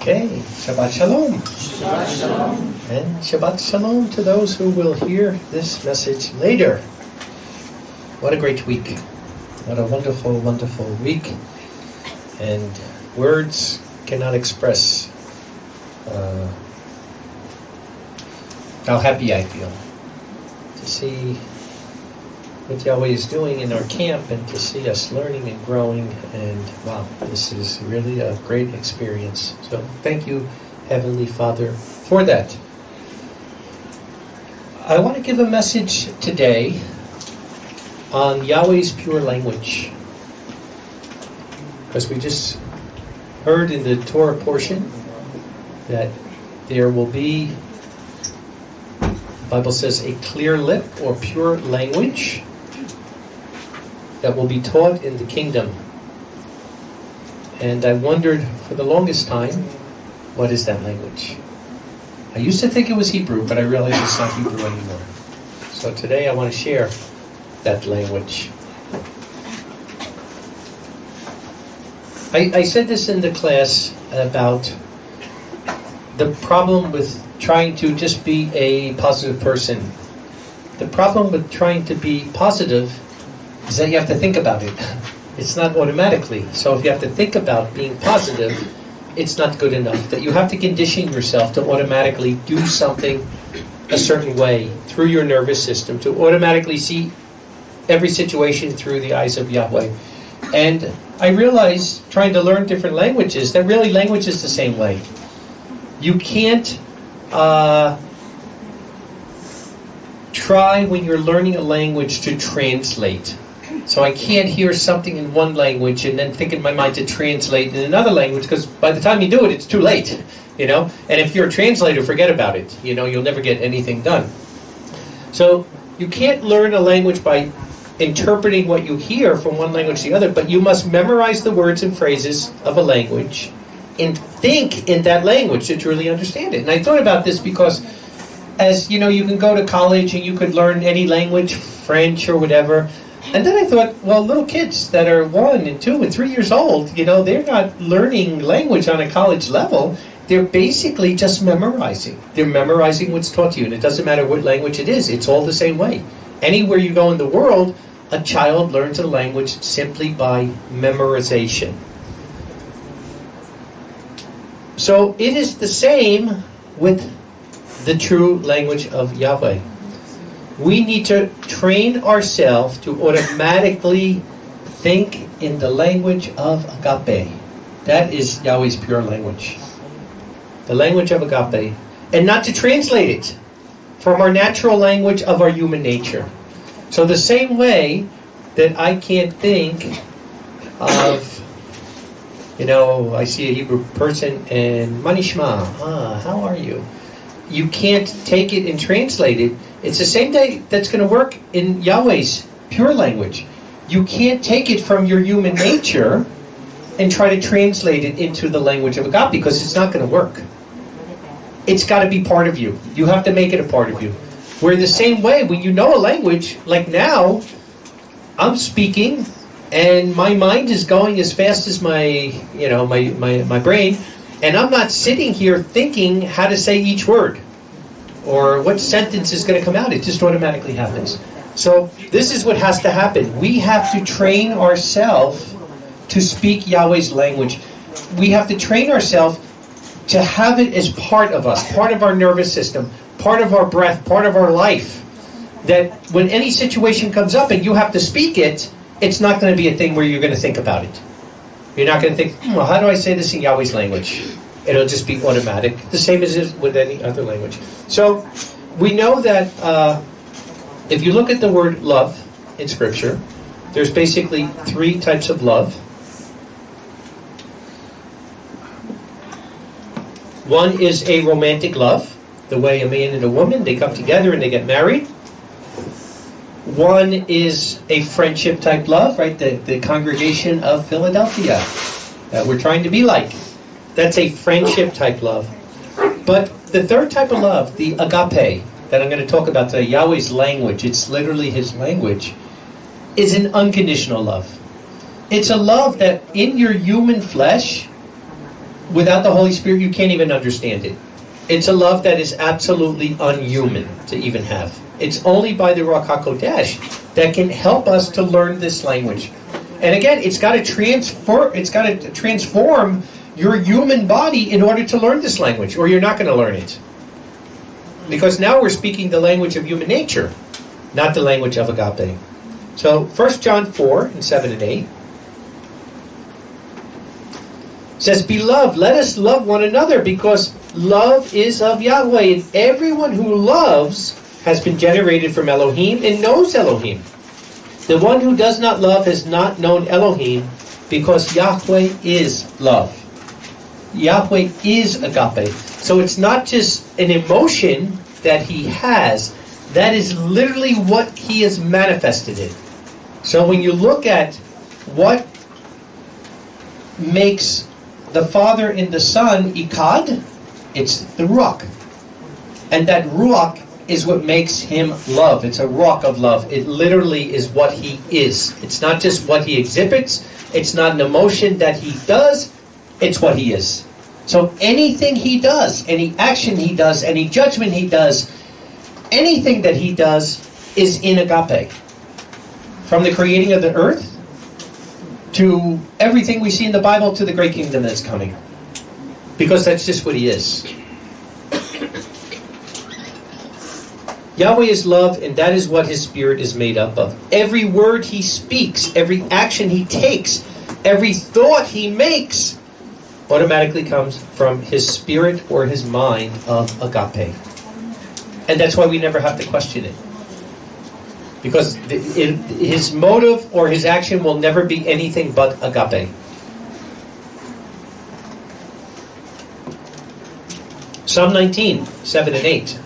Okay, Shabbat Shalom. Shabbat Shalom. And Shabbat Shalom to those who will hear this message later. What a great week. What a wonderful, wonderful week. And words cannot express how happy I feel to see what Yahweh is doing in our camp and to see us learning and growing. And wow, this is really a great experience. So thank you, Heavenly Father, for that. I want to give a message today on Yahweh's pure language. Because we just heard in the Torah portion that there will be, the Bible says, a clear lip or pure language that will be taught in the kingdom. And I wondered for the longest time, what is that language? I used to think it was Hebrew, but I realized it's not Hebrew anymore. So today I want to share that language. I said this in the class about the problem with trying to just be a positive person. The problem with trying to be positive is that you have to think about it. It's not automatically. So if you have to think about being positive, it's not good enough. That you have to condition yourself to automatically do something a certain way through your nervous system, to automatically see every situation through the eyes of Yahweh. And I realized, trying to learn different languages, that really language is the same way. You can't try when you're learning a language to translate. So I can't hear something in one language and then think in my mind to translate in another language, because by the time you do it, it's too late, And if you're a translator, forget about it. You'll never get anything done. So you can't learn a language by interpreting what you hear from one language to the other, but you must memorize the words and phrases of a language and think in that language to truly understand it. And I thought about this because, as you can go to college and you could learn any language, French or whatever. And then I thought, well, little kids that are 1 and 2 and 3 years old, they're not learning language on a college level. They're basically just memorizing. They're memorizing what's taught to you. And it doesn't matter what language it is. It's all the same way. Anywhere you go in the world, a child learns a language simply by memorization. So it is the same with the true language of Yahweh. We need to train ourselves to automatically think in the language of Agape. That is Yahweh's pure language. The language of Agape. And not to translate it from our natural language of our human nature. So the same way that I can't think of, I see a Hebrew person and Manishma, how are you? You can't take it and translate it. It's the same day that's going to work in Yahweh's pure language. You can't take it from your human nature and try to translate it into the language of Agape, because it's not going to work. It's got to be part of you. You have to make it a part of you. Where the same way, when you know a language, like now, I'm speaking, and my mind is going as fast as my brain, and I'm not sitting here thinking how to say each word or what sentence is going to come out. It just automatically happens. So this is what has to happen. We have to train ourselves to speak Yahweh's language. We have to train ourselves to have it as part of us, part of our nervous system, part of our breath, part of our life. That when any situation comes up and you have to speak it, it's not going to be a thing where you're going to think about it. You're not going to think, well, how do I say this in Yahweh's language? It'll just be automatic, the same as is with any other language. So we know that if you look at the word love in Scripture, there's basically 3 types of love. One is a romantic love, the way a man and a woman, they come together and they get married. One is a friendship type love, right? The congregation of Philadelphia that we're trying to be like. That's a friendship type love. But the third type of love, the agape, that I'm going to talk about today, Yahweh's language, it's literally His language, is an unconditional love. It's a love that in your human flesh, without the Holy Spirit, you can't even understand it. It's a love that is absolutely unhuman to even have. It's only by the Ruach HaKodesh that can help us to learn this language. And again, it's got to transform your human body in order to learn this language, or you're not going to learn it. Because now we're speaking the language of human nature, not the language of agape. So 1 John 4, and 7 and 8 says, Beloved, let us love one another, because love is of Yahweh, and everyone who loves has been generated from Elohim and knows Elohim. The one who does not love has not known Elohim, because Yahweh is love. Yahweh is agape. So it's not just an emotion that he has. That is literally what he has manifested in. So when you look at what makes the Father and the Son Ikad, it's the Ruach. And that Ruach is what makes him love. It's a Ruach of love. It literally is what he is. It's not just what he exhibits. It's not an emotion that he does. It's what he is. So anything he does, any action he does, any judgment he does, anything that he does is in agape. From the creating of the earth to everything we see in the Bible to the great kingdom that's coming. Because that's just what he is. Yahweh is love, and that is what his spirit is made up of. Every word he speaks, every action he takes, every thought he makes automatically comes from his spirit or his mind of agape. And that's why we never have to question it. Because his motive or his action will never be anything but agape. Psalm 19, 7 and 8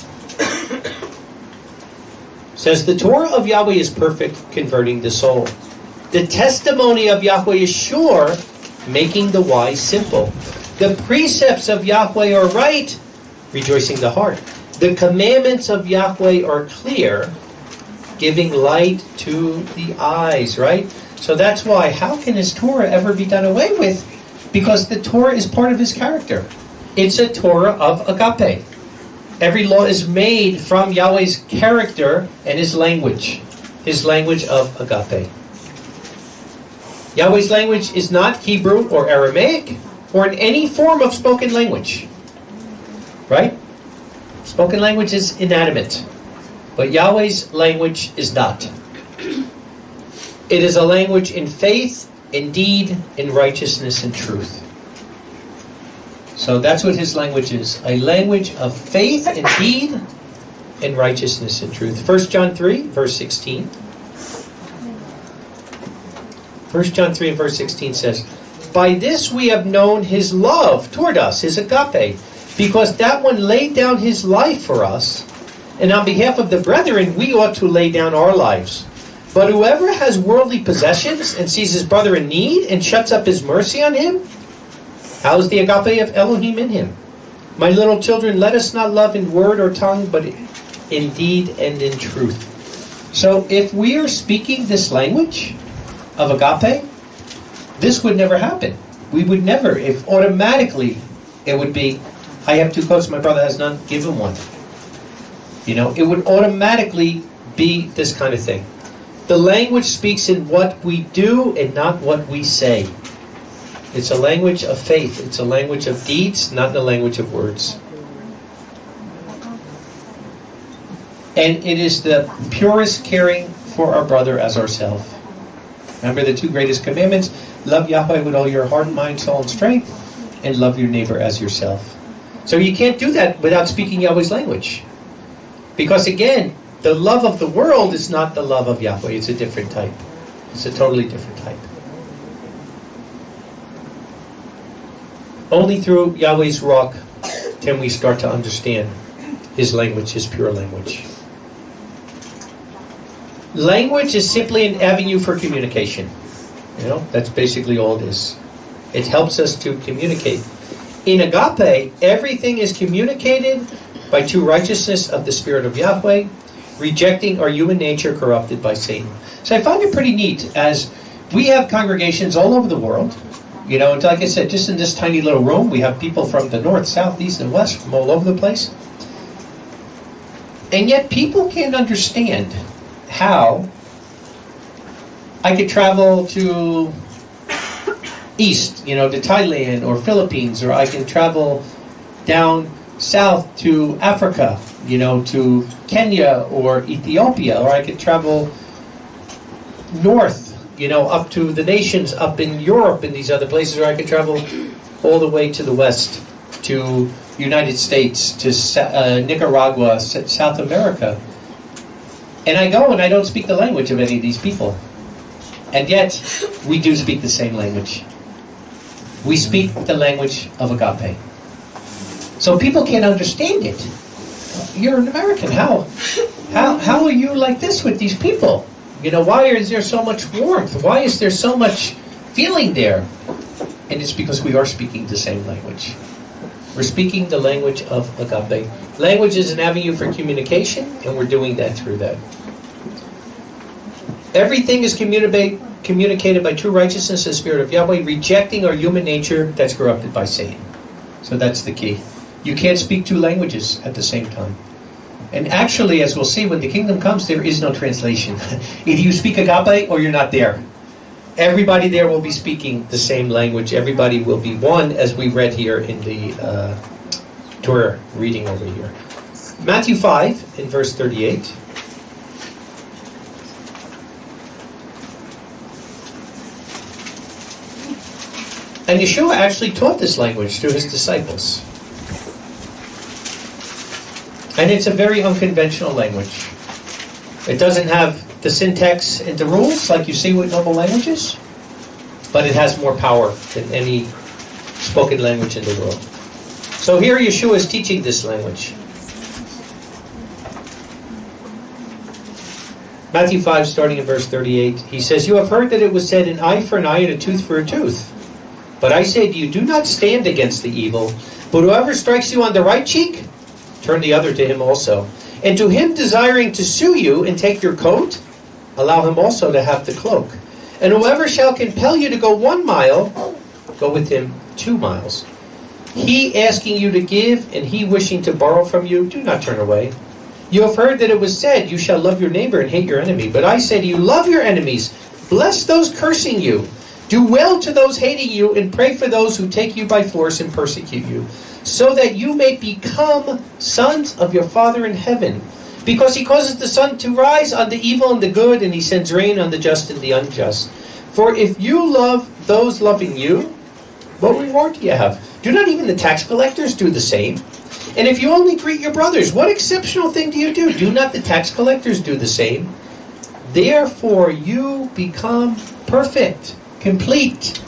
says, The Torah of Yahweh is perfect, converting the soul. The testimony of Yahweh is sure, making the wise simple. The precepts of Yahweh are right, rejoicing the heart. The commandments of Yahweh are clear, giving light to the eyes, right? So that's why, how can his Torah ever be done away with? Because the Torah is part of his character. It's a Torah of agape. Every law is made from Yahweh's character and his language of agape. Yahweh's language is not Hebrew or Aramaic or in any form of spoken language. Right? Spoken language is inanimate. But Yahweh's language is not. It is a language in faith, in deed, in righteousness, and truth. So that's what his language is. A language of faith, in deed, in righteousness, and truth. 1 John 3, verse 16. 1 John 3 and verse 16 says, By this we have known his love toward us, his agape, because that one laid down his life for us, and on behalf of the brethren we ought to lay down our lives. But whoever has worldly possessions and sees his brother in need and shuts up his mercy on him, how is the agape of Elohim in him? My little children, let us not love in word or tongue, but in deed and in truth. So if we are speaking this language of agape, this would never happen. We would never, if automatically it would be, I have two coats, my brother has none, give him one. You know, it would automatically be this kind of thing. The language speaks in what we do and not what we say. It's a language of faith. It's a language of deeds, not the language of words. And it is the purest caring for our brother as ourselves. Remember the two greatest commandments? Love Yahweh with all your heart, mind, soul, and strength, and love your neighbor as yourself. So you can't do that without speaking Yahweh's language. Because again, the love of the world is not the love of Yahweh. It's a different type. It's a totally different type. Only through Yahweh's Ruach can we start to understand his language, his pure language. Language is simply an avenue for communication. You know, that's basically all it is. It helps us to communicate. In agape, everything is communicated by true righteousness of the Spirit of Yahweh, rejecting our human nature corrupted by Satan. So I find it pretty neat, as we have congregations all over the world, You know, and like I said, just in this tiny little room, we have people from the north, south, east, and west, from all over the place. And yet people can't understand how I could travel to east, you know, to Thailand or Philippines, or I can travel down south to Africa, you know, to Kenya or Ethiopia, or I could travel north, you know, up to the nations, up in Europe and these other places, or I could travel all the way to the west, to United States, to Nicaragua, South America. And I go and I don't speak the language of any of these people. And yet, we do speak the same language. We speak the language of agape. So people can't understand it. You're an American. How are you like this with these people? You know, why is there so much warmth? Why is there so much feeling there? And it's because we are speaking the same language. We're speaking the language of agape. Language is an avenue for communication, and we're doing that through that. Everything is communicated by true righteousness and the Spirit of Yahweh, rejecting our human nature that's corrupted by Satan. So that's the key. You can't speak two languages at the same time. And actually, as we'll see, when the kingdom comes, there is no translation. Either you speak agape or you're not there. Everybody there will be speaking the same language. Everybody will be one, as we read here in the Torah reading over here. Matthew 5, in verse 38. And Yeshua actually taught this language to his disciples. And it's a very unconventional language. It doesn't have the syntax and the rules like you see with normal languages, but it has more power than any spoken language in the world. So here Yeshua is teaching this language. Matthew 5, starting in verse 38, he says, "You have heard that it was said, an eye for an eye and a tooth for a tooth. But I say to you, do not stand against the evil, but whoever strikes you on the right cheek, turn the other to him also. And to him desiring to sue you and take your coat, allow him also to have the cloak. And whoever shall compel you to go 1 mile, go with him 2 miles. He asking you to give, and he wishing to borrow from you, do not turn away. You have heard that it was said, you shall love your neighbor and hate your enemy. But I say to you, love your enemies, bless those cursing you, do well to those hating you, and pray for those who take you by force and persecute you, so that you may become sons of your Father in heaven. Because he causes the sun to rise on the evil and the good, and he sends rain on the just and the unjust. For if you love those loving you, what reward do you have? Do not even the tax collectors do the same? And if you only greet your brothers, what exceptional thing do you do? Do not the tax collectors do the same? Therefore you become perfect, complete,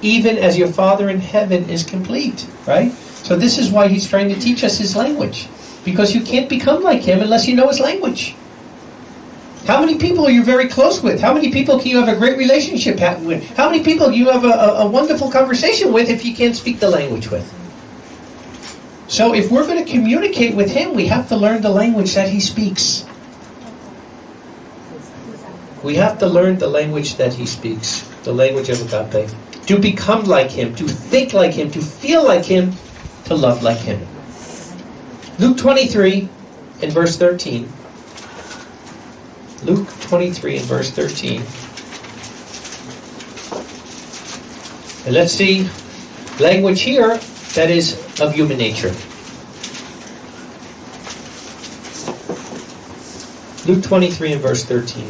even as your Father in heaven is complete. Right? So this is why he's trying to teach us his language. Because you can't become like him unless you know his language. How many people are you very close with? How many people can you have a great relationship with? How many people do you have a wonderful conversation with if you can't speak the language with? So if we're going to communicate with him, we have to learn the language that he speaks. We have to learn the language that he speaks. The language of agape. To become like him, to think like him, to feel like him, to love like him. Luke 23 and verse 13. Luke 23 and verse 13. And let's see language here that is of human nature. Luke 23 and verse 13.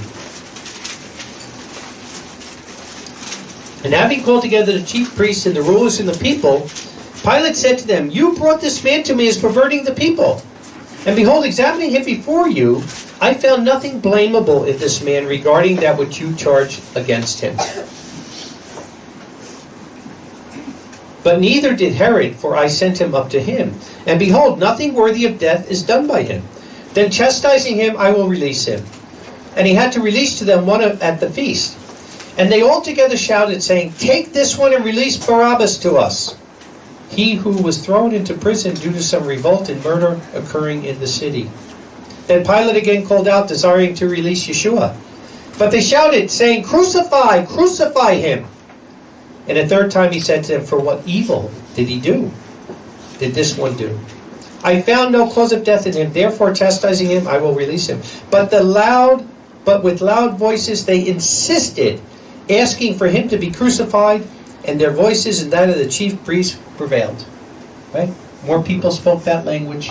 And having called together the chief priests and the rulers and the people, Pilate said to them, you brought this man to me as perverting the people. And behold, examining him before you, I found nothing blamable in this man regarding that which you charge against him. But neither did Herod, for I sent him up to him. And behold, nothing worthy of death is done by him. Then chastising him, I will release him. And he had to release to them one at the feast. And they all together shouted, saying, take this one and release Barabbas to us. He who was thrown into prison due to some revolt and murder occurring in the city. Then Pilate again called out, desiring to release Yeshua. But they shouted, saying, crucify, crucify him. And the third time he said to them, for what evil did he do? Did this one do? I found no cause of death in him, therefore chastising him, I will release him. But with loud voices they insisted, asking for him to be crucified, and their voices and that of the chief priests prevailed. Right? More people spoke that language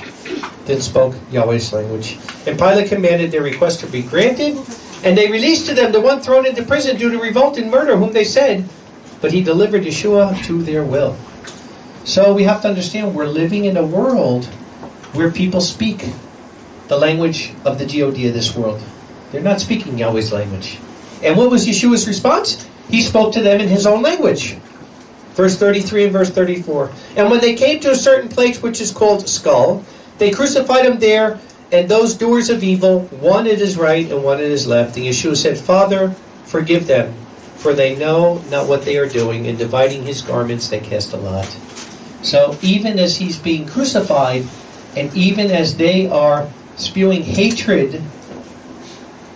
than spoke Yahweh's language. And Pilate commanded their request to be granted, and they released to them the one thrown into prison due to revolt and murder, whom they said, but he delivered Yeshua to their will. So we have to understand we're living in a world where people speak the language of the God of this world. They're not speaking Yahweh's language. And what was Yeshua's response? He spoke to them in his own language. Verse 33 and verse 34. And when they came to a certain place which is called Skull, they crucified him there, and those doers of evil, one at his right and one at his left. And Yeshua said, Father, forgive them, for they know not what they are doing. In dividing his garments, they cast a lot. So even as he's being crucified, and even as they are spewing hatred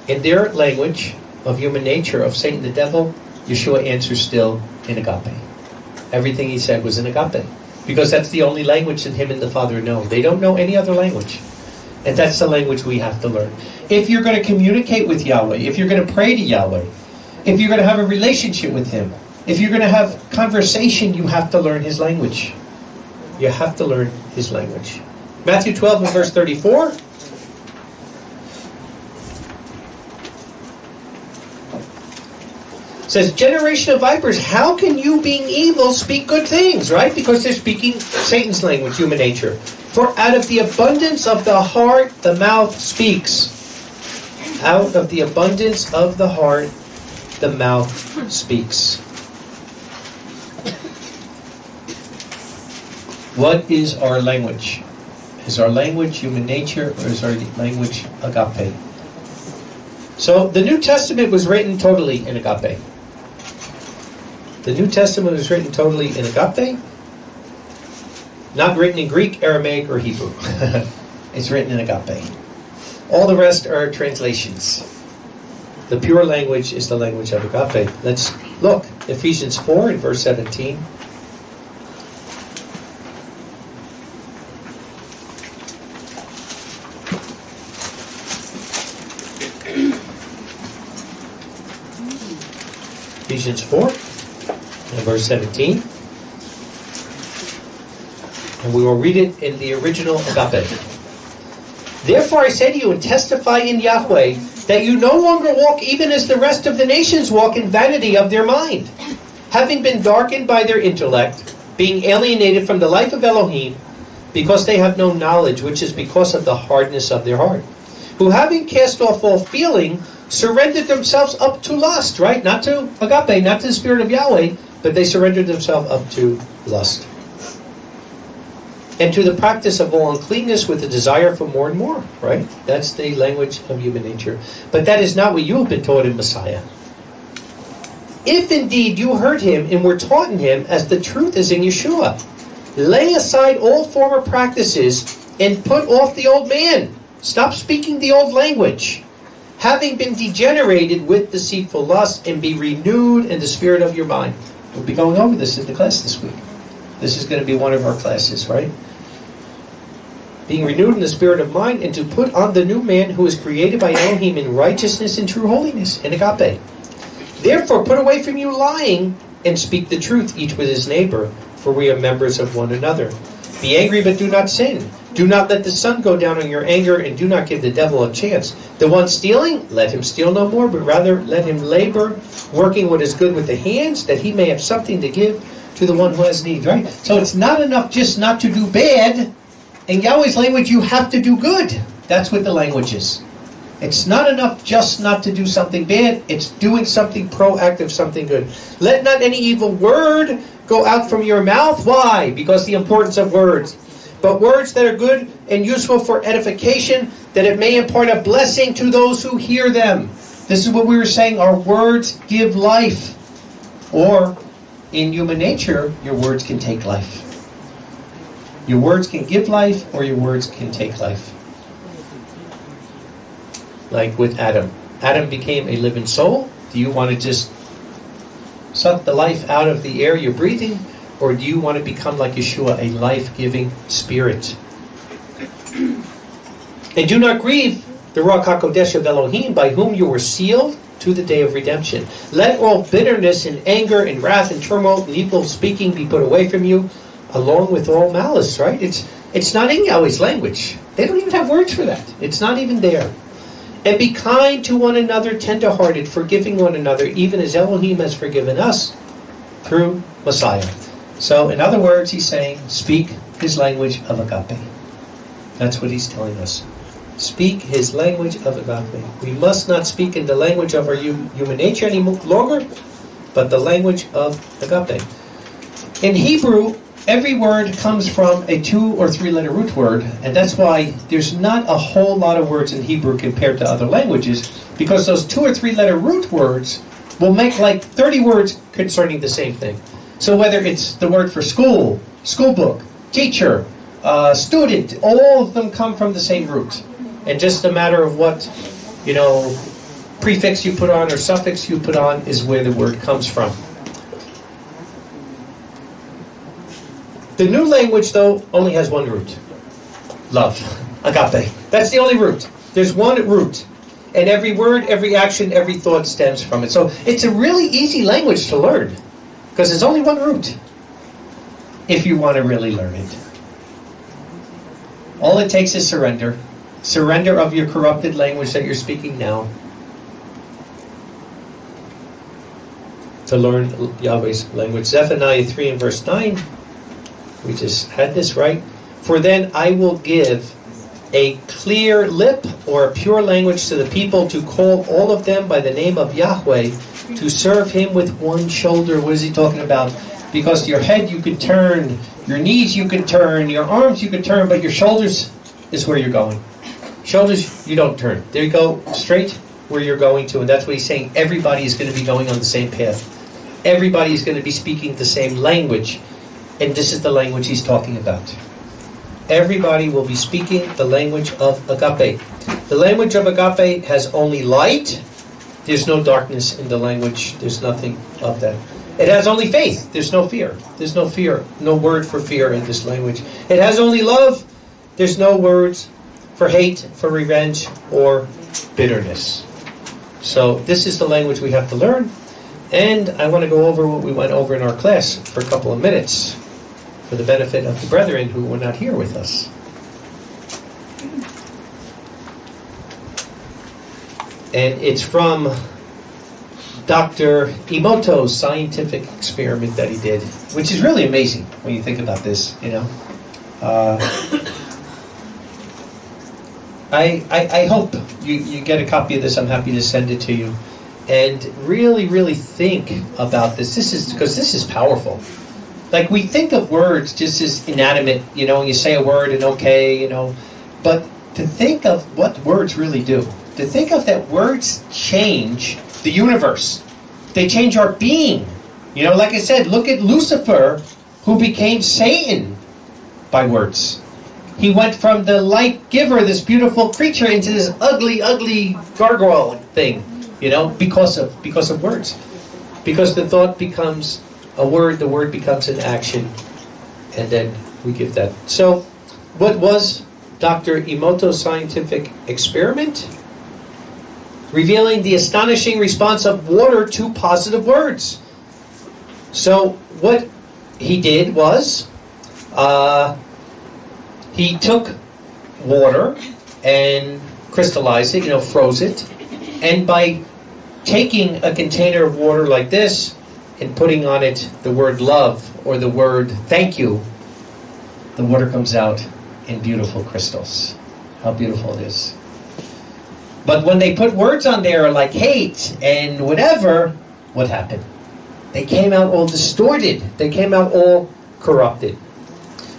in their language of human nature, of Satan the devil, Yeshua answers still in agape. Everything he said was in agape. Because that's the only language that him and the Father know. They don't know any other language. And that's the language we have to learn. If you're going to communicate with Yahweh, if you're going to pray to Yahweh, if you're going to have a relationship with him, if you're going to have conversation, you have to learn his language. You have to learn his language. Matthew 12 and verse 34. It says, generation of vipers, how can you, being evil, speak good things? Right? Because they're speaking Satan's language, human nature. For out of the abundance of the heart, the mouth speaks. Out of the abundance of the heart, the mouth speaks. What is our language? Is our language human nature, or is our language agape? So the New Testament was written totally in agape. The New Testament was written totally in agape. Not written in Greek, Aramaic, or Hebrew. It's written in agape. All the rest are translations. The pure language is the language of agape. Let's look. Ephesians 4 and verse 17. Ephesians 4 and verse 17. And we will read it in the original agape. Therefore I say to you and testify in Yahweh that you no longer walk even as the rest of the nations walk in vanity of their mind, having been darkened by their intellect, being alienated from the life of Elohim, because they have no knowledge, which is because of the hardness of their heart, who having cast off all feeling, surrendered themselves up to lust, right? Not to agape, not to the Spirit of Yahweh, but they surrendered themselves up to lust. And to the practice of all uncleanness with a desire for more and more, right? That's the language of human nature. But that is not what you have been taught in Messiah. If indeed you heard him and were taught in him as the truth is in Yeshua, lay aside all former practices and put off the old man. Stop speaking the old language, having been degenerated with deceitful lust, and be renewed in the spirit of your mind. We'll be going over this in the class this week. This is going to be one of our classes, right? Being renewed in the spirit of mind, and to put on the new man who is created by Elohim in righteousness and true holiness, in agape. Therefore put away from you lying, and speak the truth each with his neighbor, for we are members of one another. Be angry, but do not sin. Do not let the sun go down on your anger, and do not give the devil a chance. The one stealing, let him steal no more, but rather let him labor, working what is good with the hands, that he may have something to give to the one who has need, right? So it's not enough just not to do bad. In Yahweh's language, you have to do good. That's what the language is. It's not enough just not to do something bad. It's doing something proactive, something good. Let not any evil word go out from your mouth. Why? Because the importance of words. But words that are good and useful for edification, that it may impart a blessing to those who hear them. This is what we were saying. Our words give life. Or, in human nature, your words can take life. Your words can give life, or your words can take life. Like with Adam. Adam became a living soul. Do you want to just suck the life out of the air you're breathing? Or do you want to become like Yeshua, a life-giving spirit? And do not grieve the Ruach HaKodesh of Elohim, by whom you were sealed to the day of redemption. Let all bitterness and anger and wrath and turmoil and evil speaking be put away from you, along with all malice, right? It's not in Yahweh's language. They don't even have words for that. It's not even there. And be kind to one another, tender-hearted, forgiving one another, even as Elohim has forgiven us through Messiah. So, in other words, he's saying, speak his language of agape. That's what he's telling us. Speak his language of agape. We must not speak in the language of our human nature any longer, but the language of agape. In Hebrew, every word comes from a 2 or 3 letter root word, and that's why there's not a whole lot of words in Hebrew compared to other languages, because those 2 or 3 letter root words will make like 30 words concerning the same thing. So whether it's the word for school, school book, teacher, student, all of them come from the same root. And just a matter of what, prefix you put on or suffix you put on is where the word comes from. The new language, though, only has one root. Love. Agape. That's the only root. There's one root. And every word, every action, every thought stems from it. So it's a really easy language to learn, because there's only one root, if you want to really learn it. All it takes is surrender. Surrender of your corrupted language that you're speaking now to learn Yahweh's language. Zephaniah 3 and verse 9. We just had this, right? For then I will give a clear lip or a pure language to the people, to call all of them by the name of Yahweh, to serve him with one shoulder. What is he talking about? Because your head you could turn, your knees you could turn, your arms you could turn, but your shoulders is where you're going. Shoulders, you don't turn. There you go, straight where you're going to. And that's what he's saying. Everybody is going to be going on the same path. Everybody is going to be speaking the same language. And this is the language he's talking about. Everybody will be speaking the language of agape. The language of agape has only light. There's no darkness in the language. There's nothing of that. It has only faith. There's no fear. There's no fear. No word for fear in this language. It has only love. There's no words for hate, for revenge, or bitterness. So this is the language we have to learn. And I want to go over what we went over in our class for a couple of minutes for the benefit of the brethren who were not here with us. And it's from Dr. Emoto's scientific experiment that he did, which is really amazing when you think about this, I hope you get a copy of this. I'm happy to send it to you. And really, really think about this. This is powerful. Like, we think of words just as inanimate, you say a word and okay, but to think of what words really do, to think of that words change the universe. They change our being. Like I said, look at Lucifer, who became Satan by words. He went from the light giver, this beautiful creature, into this ugly, ugly gargoyle thing, because of words. Because the thought becomes a word, the word becomes an action, and then we give that. So, what was Dr. Emoto's scientific experiment? Revealing the astonishing response of water to positive words. So, what he did was, he took water and crystallized it, froze it, and by taking a container of water like this and putting on it the word love or the word thank you, the water comes out in beautiful crystals. How beautiful it is. But when they put words on there like hate and whatever, what happened? They came out all distorted. They came out all corrupted.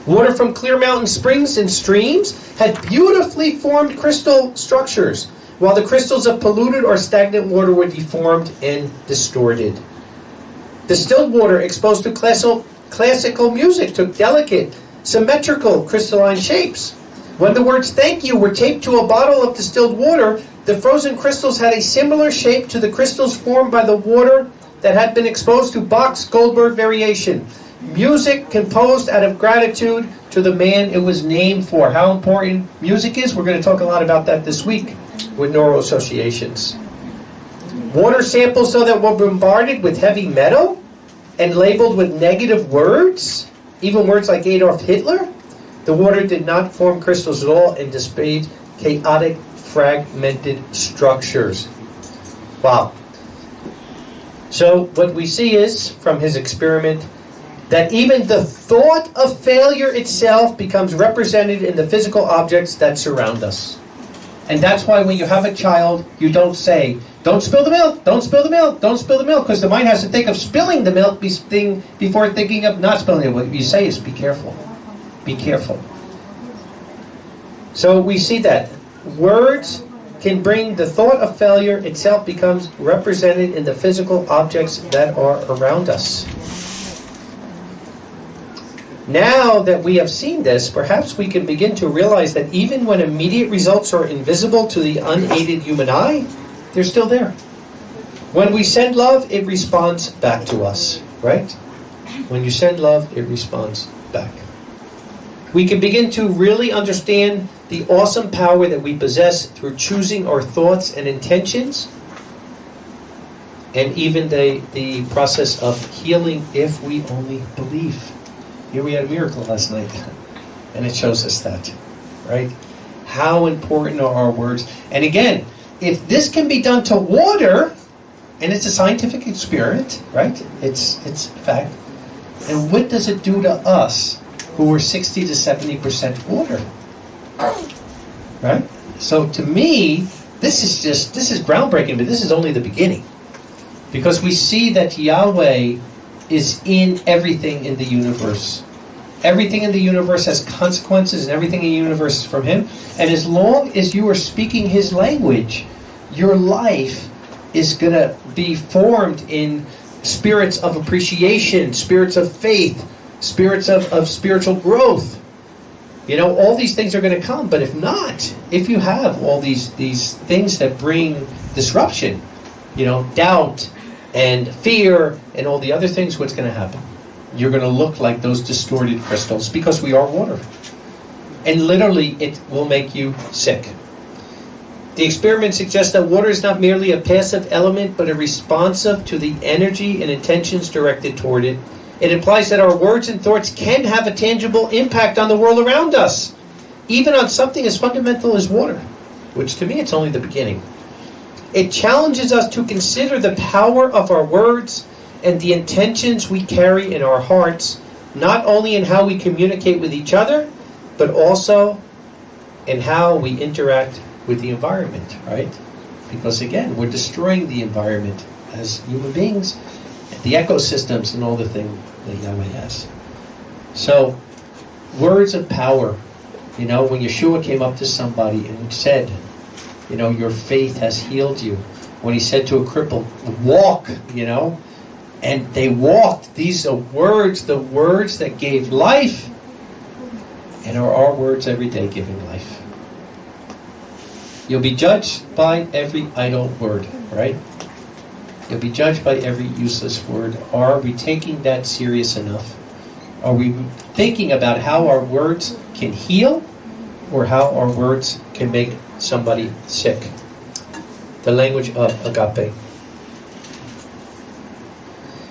Water from clear mountain springs and streams had beautifully formed crystal structures, while the crystals of polluted or stagnant water were deformed and distorted. Distilled water exposed to classical music took delicate, symmetrical, crystalline shapes. When the words thank you were taped to a bottle of distilled water, the frozen crystals had a similar shape to the crystals formed by the water that had been exposed to Bach's Goldberg variation. Music composed out of gratitude to the man it was named for. How important music is, we're going to talk a lot about that this week with neural associations. Water samples, so that were bombarded with heavy metal and labeled with negative words, even words like Adolf Hitler. The water did not form crystals at all and displayed chaotic, fragmented structures. Wow. So what we see is, from his experiment, that even the thought of failure itself becomes represented in the physical objects that surround us. And that's why when you have a child, you don't say, don't spill the milk, don't spill the milk, don't spill the milk, because the mind has to think of spilling the milk before thinking of not spilling it. What you say is, be careful. Be careful. So we see that words can bring the thought of failure itself becomes represented in the physical objects that are around us. Now that we have seen this, perhaps we can begin to realize that even when immediate results are invisible to the unaided human eye, they're still there. When we send love, it responds back to us, right? When you send love, it responds back. We can begin to really understand the awesome power that we possess through choosing our thoughts and intentions, and even the process of healing if we only believe. Here we had a miracle last night, and it shows us that, right? How important are our words? And again, if this can be done to water, and it's a scientific experiment, right? It's a fact. And what does it do to us who are 60 to 70% water? Right? So to me, this is groundbreaking, but this is only the beginning. Because we see that Yahweh is in everything in the universe. Everything in the universe has consequences, and everything in the universe is from Him. And as long as you are speaking His language, your life is going to be formed in spirits of appreciation, spirits of faith, spirits of spiritual growth. You know, all these things are going to come. But if not, if you have all these things that bring disruption, you know, doubt and fear and all the other things, what's going to happen? You're going to look like those distorted crystals, because we are water. And literally, it will make you sick. The experiment suggests that water is not merely a passive element, but a responsive to the energy and intentions directed toward it. It implies that our words and thoughts can have a tangible impact on the world around us, even on something as fundamental as water, which to me, it's only the beginning. It challenges us to consider the power of our words and the intentions we carry in our hearts, not only in how we communicate with each other, but also in how we interact with the environment, right? Because again, we're destroying the environment as human beings, the ecosystems and all the things that Yahweh has. So, words of power. You know, when Yeshua came up to somebody and said, you know, your faith has healed you. When He said to a cripple, walk, you know, and they walked. These are words, the words that gave life, and are our words every day giving life. You'll be judged by every idle word, right? You'll be judged by every useless word. Are we taking that serious enough? Are we thinking about how our words can heal, or how our words can make somebody sick? The language of agape.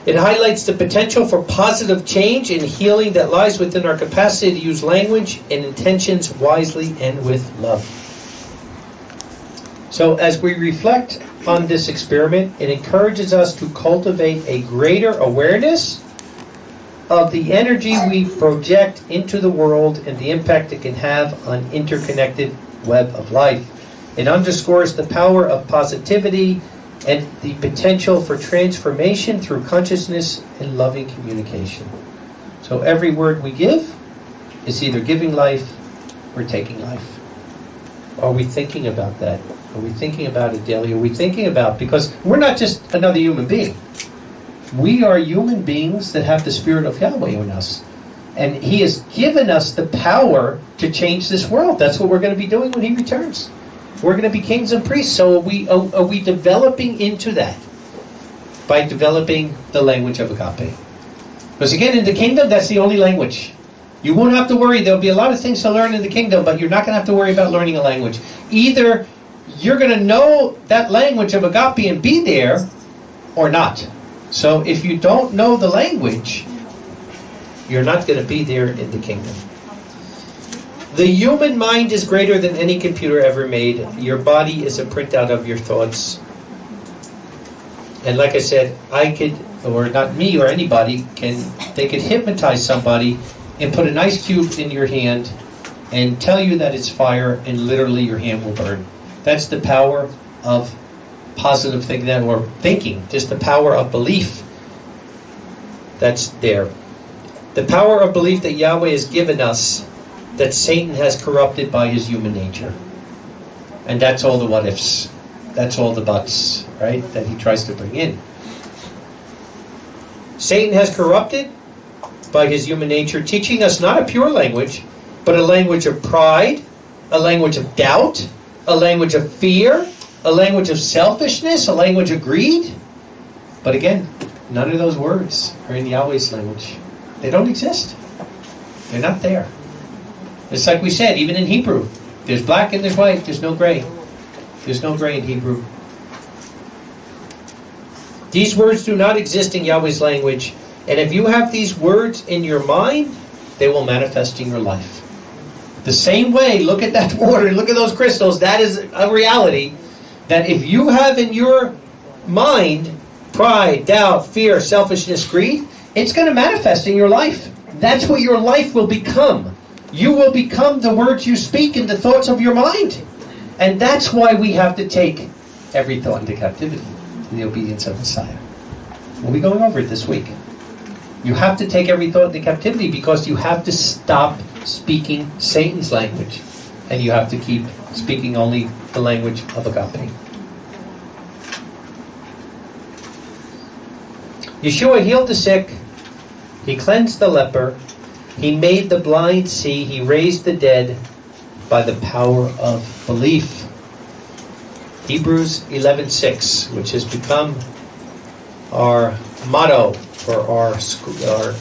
It highlights the potential for positive change and healing that lies within our capacity to use language and intentions wisely and with love. So as we reflect on this experiment, it encourages us to cultivate a greater awareness of the energy we project into the world and the impact it can have on interconnected web of life. It underscores the power of positivity and the potential for transformation through consciousness and loving communication. So every word we give is either giving life or taking life. Are we thinking about that? Are we thinking about it daily? Are we thinking about, because we're not just another human being. We are human beings that have the Spirit of Yahweh in us. And He has given us the power to change this world. That's what we're going to be doing when He returns. We're going to be kings and priests. So are we developing into that? by developing the language of agape. Because again, in the kingdom, that's the only language. You won't have to worry. There'll be a lot of things to learn in the kingdom, but you're not going to have to worry about learning a language. Either you're going to know that language of agape and be there, or not. So if you don't know the language, you're not going to be there in the kingdom. The human mind is greater than any computer ever made. Your body is a printout of your thoughts. And like I said, I could, or not me or anybody, they could hypnotize somebody and put an ice cube in your hand and tell you that it's fire, and literally your hand will burn. That's the power of positive thinking, or thinking, just the power of belief that's there. The power of belief that Yahweh has given us, that Satan has corrupted by his human nature. And that's all the what ifs. That's all the buts, right, that he tries to bring in. Satan has corrupted by his human nature, teaching us not a pure language, but a language of pride, a language of doubt, a language of fear, a language of selfishness, a language of greed. But again, none of those words are in Yahweh's language. They don't exist. They're not there. It's like we said, even in Hebrew, there's black and there's white, there's no gray. There's no gray in Hebrew. These words do not exist in Yahweh's language, and if you have these words in your mind, they will manifest in your life. The same way, look at that water, look at those crystals, that is a reality, that if you have in your mind pride, doubt, fear, selfishness, greed, it's going to manifest in your life. That's what your life will become. You will become the words you speak and the thoughts of your mind. And that's why we have to take every thought into captivity in the obedience of Messiah. We'll be going over it this week. You have to take every thought into captivity because you have to stop speaking Satan's language. And you have to keep speaking only the language of agape. Yeshua healed the sick. He cleansed the leper. He made the blind see. He raised the dead by the power of belief. Hebrews 11:6, which has become our motto for our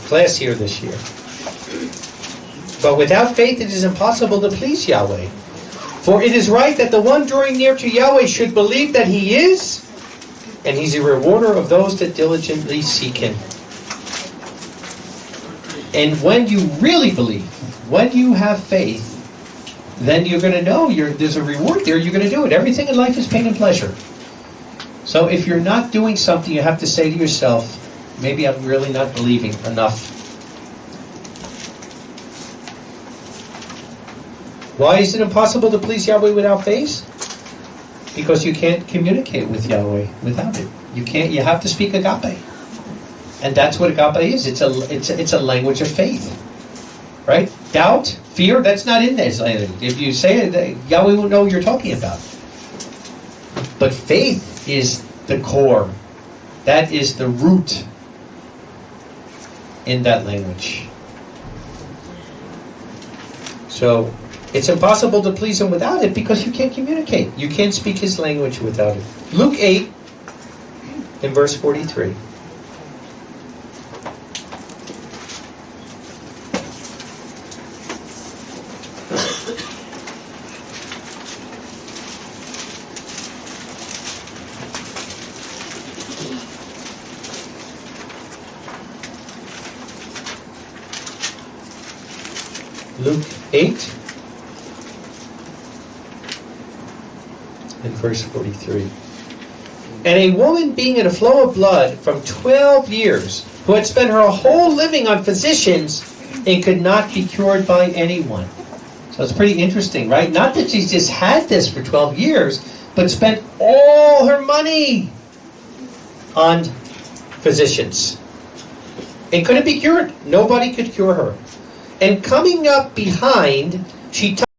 class here this year. But without faith it is impossible to please Yahweh. For it is right that the one drawing near to Yahweh should believe that he is, and he's a rewarder of those that diligently seek him. And when you really believe, when you have faith, then you're going to know there's a reward there. You're going to do it. Everything in life is pain and pleasure. So if you're not doing something, you have to say to yourself, maybe I'm really not believing enough. Why is it impossible to please Yahweh without faith? Because you can't communicate with Yahweh without it. You can't. You have to speak agape. And that's what agape is. It's a language of faith, right? Doubt, fear, that's not in this language. If you say it, Yahweh won't know what you're talking about. But faith is the core. That is the root in that language. So it's impossible to please him without it because you can't communicate. You can't speak his language without it. Luke 8 in verse 43. Luke 8 and verse 43. And a woman being in a flow of blood from 12 years, who had spent her whole living on physicians and could not be cured by anyone. So it's pretty interesting, right? Not that she just had this for 12 years, but spent all her money on physicians. And couldn't be cured. Nobody could cure her. And coming up behind, she